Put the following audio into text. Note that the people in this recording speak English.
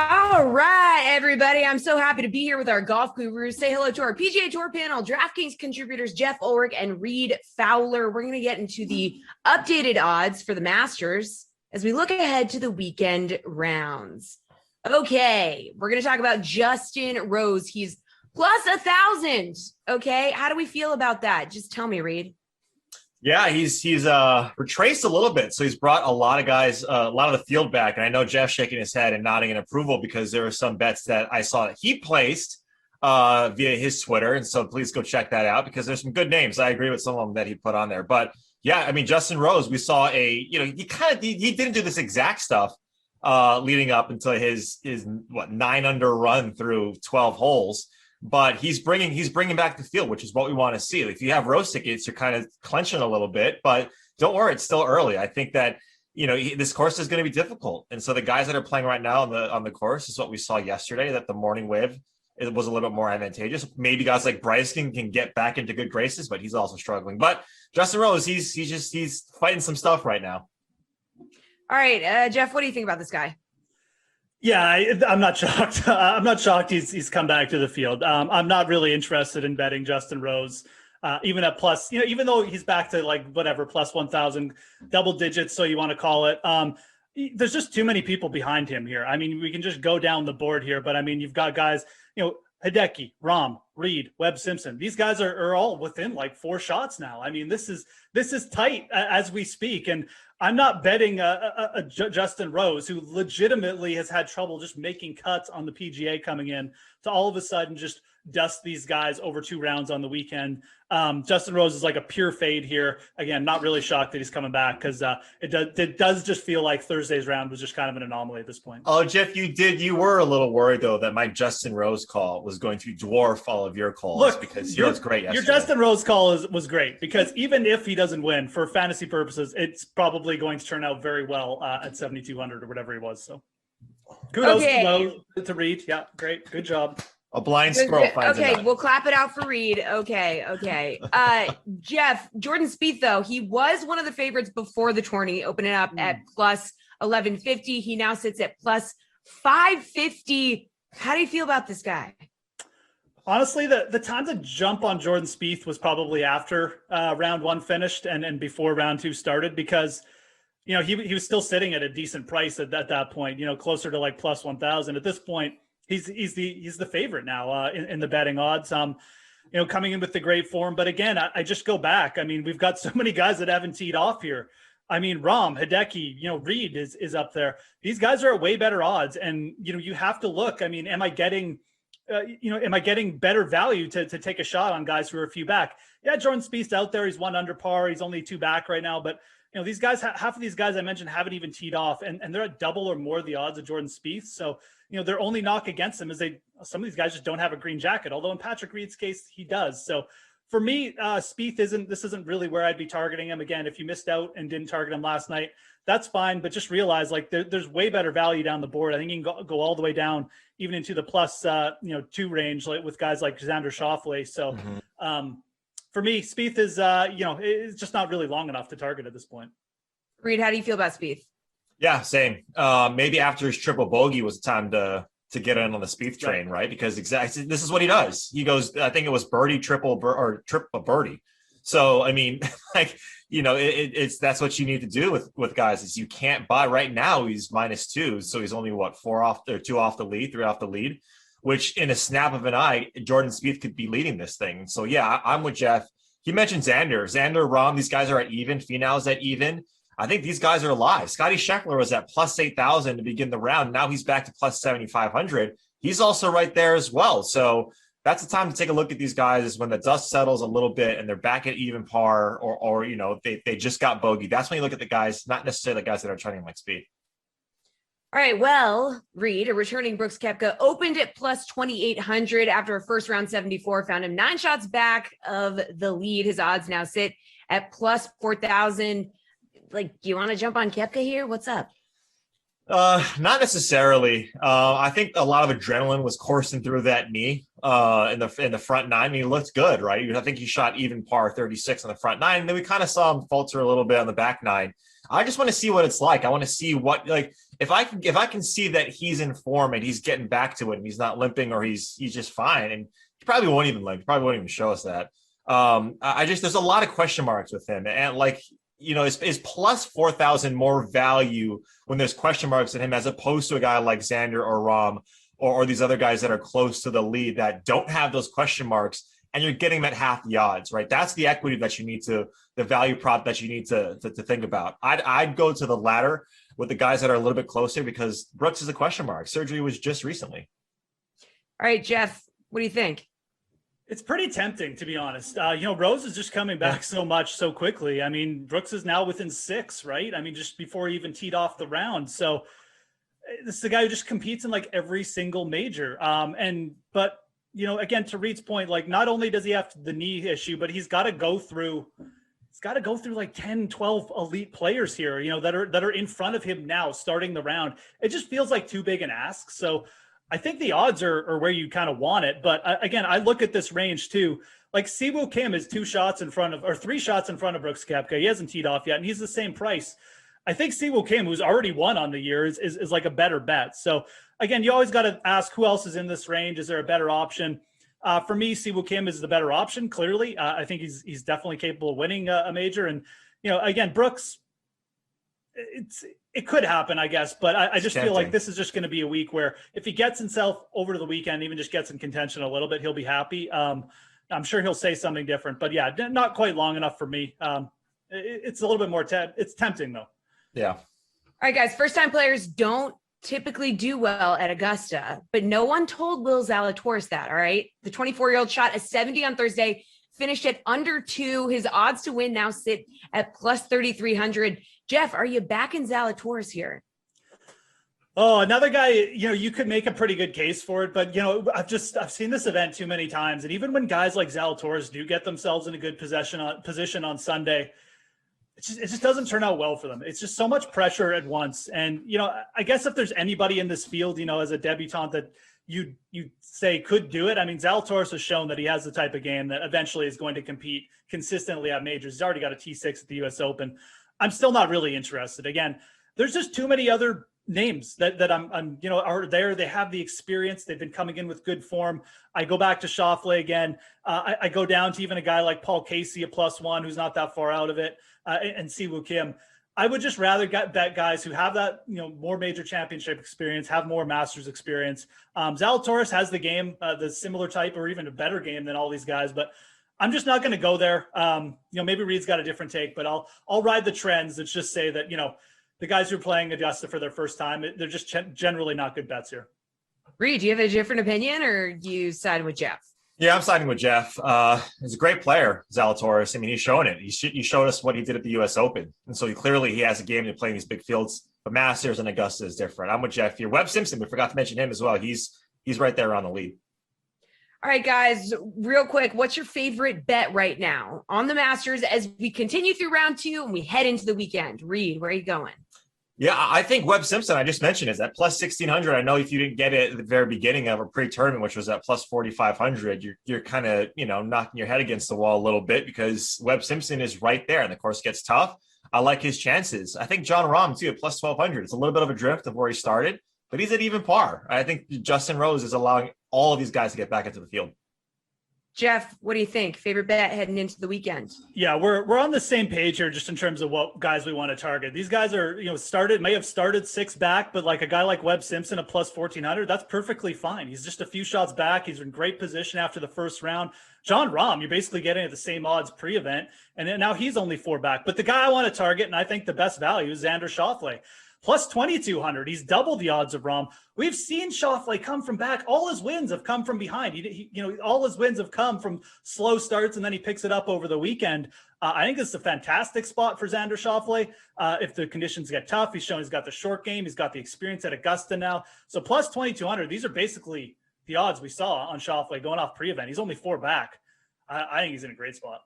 All right, everybody. I'm so happy to be here with our golf gurus. Say hello to our PGA Tour panel, DraftKings contributors Geoff, Ulrich, and Reid, Fowler. We're going to get into the updated odds for the Masters as we look ahead to the weekend rounds. Okay, we're going to talk about Justin Rose. He's plus 1,000. Okay, how do we feel about that? Just tell me, Reid. Yeah, he's retraced a little bit. So he's brought a lot of guys, a lot of the field back. And I know Geoff shaking his head and nodding in approval because there are some bets that I saw that he placed via his Twitter. And so please go check that out because there's some good names. I agree with some of them that he put on there. But yeah, I mean, Justin Rose, we saw he didn't do this exact stuff leading up until his 9 under run through 12 holes. But he's bringing back the field, which is what we want to see. If you have Rose tickets, you're kind of clenching a little bit, but don't worry, it's still early. I think that this course is going to be difficult, and so the guys that are playing right now on the course is what we saw yesterday. That the morning wave it was a little bit more advantageous. Maybe guys like Bryson can get back into good graces, but he's also struggling. But Justin Rose, he's fighting some stuff right now. All right, Geoff, what do you think about this guy? Yeah, I'm not shocked. I'm not shocked he's come back to the field. I'm not really interested in betting Justin Rose, even at plus, even though he's back to like whatever, plus 1,000, double digits, so you want to call it. There's just too many people behind him here. I mean, we can just go down the board here, but I mean, you've got guys, Hideki, Rahm, Reid, Webb Simpson. These guys are all within like 4 shots now. I mean, this is tight as we speak. And I'm not betting a Justin Rose, who legitimately has had trouble just making cuts on the PGA coming in, to all of a sudden just dust these guys over 2 rounds on the weekend. Justin Rose is like a pure fade here. Again, not really shocked that he's coming back because it does just feel like Thursday's round was just kind of an anomaly at this point. Oh, Geoff, you were a little worried though that my Justin Rose call was going to dwarf all of your calls because he was great yesterday. Your Justin Rose call was great because even if he doesn't win, for fantasy purposes, it's probably going to turn out very well at 7,200 or whatever he was. So kudos to Reid. Yeah, great. Good job. A blind squirrel finds Okay, we'll clap it out for Reid. Okay. Geoff, Jordan Spieth, though, he was one of the favorites before the tourney, opening up at plus 1150. He now sits at plus 550. How do you feel about this guy? Honestly, the time to jump on Jordan Spieth was probably after round 1 finished and before round 2 started because he was still sitting at a decent price at that point, closer to like plus 1,000. At this point, he's the favorite now in the betting odds. Coming in with the great form. But again, I just go back. I mean, we've got so many guys that haven't teed off here. I mean, Rahm, Hideki, Reid is up there. These guys are at way better odds, and you have to look. I mean, am I getting better value to take a shot on guys who are a few back? Yeah, Jordan Spieth's out there. He's 1 under par. He's only 2 back right now, but these guys, half of these guys I mentioned haven't even teed off, and they're at double or more the odds of Jordan Spieth. So their only knock against them is some of these guys just don't have a green jacket, although in Patrick Reed's case, he does. So for me, Spieth isn't really where I'd be targeting him. Again, if you missed out and didn't target him last night, that's fine, but just realize like there's way better value down the board. I think you can go all the way down even into the plus 2 range, like with guys like Xander Schauffele. So for me, Spieth is is just not really long enough to target at this point. Reid, how do you feel about Spieth? Yeah, same. Maybe after his triple bogey was the time to get in on the Spieth train, right? Because exactly this is what he does. He goes, I think it was birdie, triple birdie. So I mean, it's that's what you need to do with guys is you can't buy right now. He's -2, so he's only 4 off or 2 off the lead, 3 off the lead. Which in a snap of an eye, Jordan Spieth could be leading this thing. So yeah, I'm with Geoff. He mentioned Xander, Rahm. These guys are at even. Finau's at even. I think these guys are alive. Scotty Scheffler was at plus 8,000 to begin the round. Now he's back to plus 7,500. He's also right there as well. So that's the time to take a look at these guys is when the dust settles a little bit and they're back at even par or they just got bogey. That's when you look at the guys, not necessarily the guys that are trending like Spieth. All right, well, Reid, a returning Brooks Koepka, opened at plus 2,800 after a first round 74, found him 9 shots back of the lead. His odds now sit at plus 4,000. Like, do you want to jump on Koepka here? What's up? Not necessarily. I think a lot of adrenaline was coursing through that knee in the front 9. He looked good, right? I think he shot even par 36 on the front 9. And then we kind of saw him falter a little bit on the back 9. I just want to see what it's like. I want to see what, like, if I can see that he's in form and he's getting back to it and he's not limping or he's just fine, and he probably won't even limp. He probably won't even show us that. There's a lot of question marks with him, and like, is plus 4,000 more value when there's question marks in him as opposed to a guy like Xander or Rahm or these other guys that are close to the lead that don't have those question marks, and you're getting them at half the odds, right? That's the equity that you need to, the value prop that you need to think about. I'd go to the latter with the guys that are a little bit closer because Brooks is a question mark. Surgery was just recently. All right, Geoff, what do you think? It's pretty tempting, to be honest. Rose is just coming back so much so quickly. I mean, Brooks is now within 6, right? I mean, just before he even teed off the round. So this is a guy who just competes in like every single major. But again, to Reid's point, like not only does he have the knee issue, but he's got to go through like 10, 12 elite players here, that are in front of him now starting the round. It just feels like too big an ask. So I think the odds are where you kind of want it. But again, I look at this range too. Like Siwoo Kim is 3 shots in front of Brooks Koepka. He hasn't teed off yet, and he's the same price. I think Siwoo Kim, who's already won on the year, is like a better bet. So again, you always got to ask who else is in this range. Is there a better option? For me, Siwoo Kim is the better option. Clearly, I think he's definitely capable of winning a major. And again, Brooks, it could happen, I guess, but I just feel like this is just going to be a week where if he gets himself over to the weekend, even just gets in contention a little bit, he'll be happy. I'm sure he'll say something different, but yeah, not quite long enough for me. It's a little bit more, it's tempting though. Yeah. All right, guys, first-time players don't typically do well at Augusta, but no one told Will Zalatoris that, all right? The 24-year-old shot a 70 on Thursday, finished at under 2. His odds to win now sit at plus 3,300. Geoff, are you backing Zalatoris here? Oh, another guy, you could make a pretty good case for it, but I've seen this event too many times. And even when guys like Zalatoris do get themselves in a good position on Sunday, it just doesn't turn out well for them. It's just so much pressure at once. And, I guess if there's anybody in this field, as a debutant that you say could do it, I mean, Zalatoris has shown that he has the type of game that eventually is going to compete consistently at majors. He's already got a T6 at the US Open. I'm still not really interested. Again, there's just too many other names that I'm are there. They have the experience. They've been coming in with good form. I go back to Schauffele again. I go down to even a guy like Paul Casey, a +1, who's not that far out of it, and Siwoo Kim. I would just rather bet guys who have that, more major championship experience, have more Masters experience. Zalatoris has the game, the similar type or even a better game than all these guys, but I'm just not going to go there. Maybe Reid's got a different take, but I'll ride the trends that just say that, the guys who are playing Augusta for their first time, they're just generally not good bets here. Reid, do you have a different opinion or do you side with Geoff? Yeah, I'm siding with Geoff. He's a great player, Zalatoris. I mean, he's shown it. He showed us what he did at the U.S. Open. And so he has a game to play in these big fields. But Masters and Augusta is different. I'm with Geoff here. Webb Simpson, we forgot to mention him as well. He's right there on the lead. All right, guys, real quick, what's your favorite bet right now on the Masters as we continue through round 2 and we head into the weekend? Reid, where are you going? Yeah, I think Webb Simpson, I just mentioned, is at plus 1,600. I know if you didn't get it at the very beginning of a pre-tournament, which was at plus 4,500, you're kind of, knocking your head against the wall a little bit because Webb Simpson is right there and the course gets tough. I like his chances. I think Jon Rahm, too, at plus 1,200. It's a little bit of a drift of where he started, but he's at even par. I think Justin Rose is allowing all of these guys to get back into the field. Geoff, what do you think? Favorite bet heading into the weekend? Yeah, we're on the same page here just in terms of what guys we want to target. These guys are, may have started 6 back, but like a guy like Webb Simpson at plus 1,400, that's perfectly fine. He's just a few shots back. He's in great position after the first round. Jon Rahm, you're basically getting at the same odds pre-event, and then now he's only 4 back. But the guy I want to target, and I think the best value, is Xander Schauffele. Plus 2,200. He's double the odds of Rahm. We've seen Schauffele come from back. All his wins have come from behind. All his wins have come from slow starts, and then he picks it up over the weekend. I think this is a fantastic spot for Xander Schauffele. If the conditions get tough, he's shown he's got the short game. He's got the experience at Augusta now. So plus 2,200. These are basically the odds we saw on Schauffele going off pre-event. He's only 4 back. I think he's in a great spot.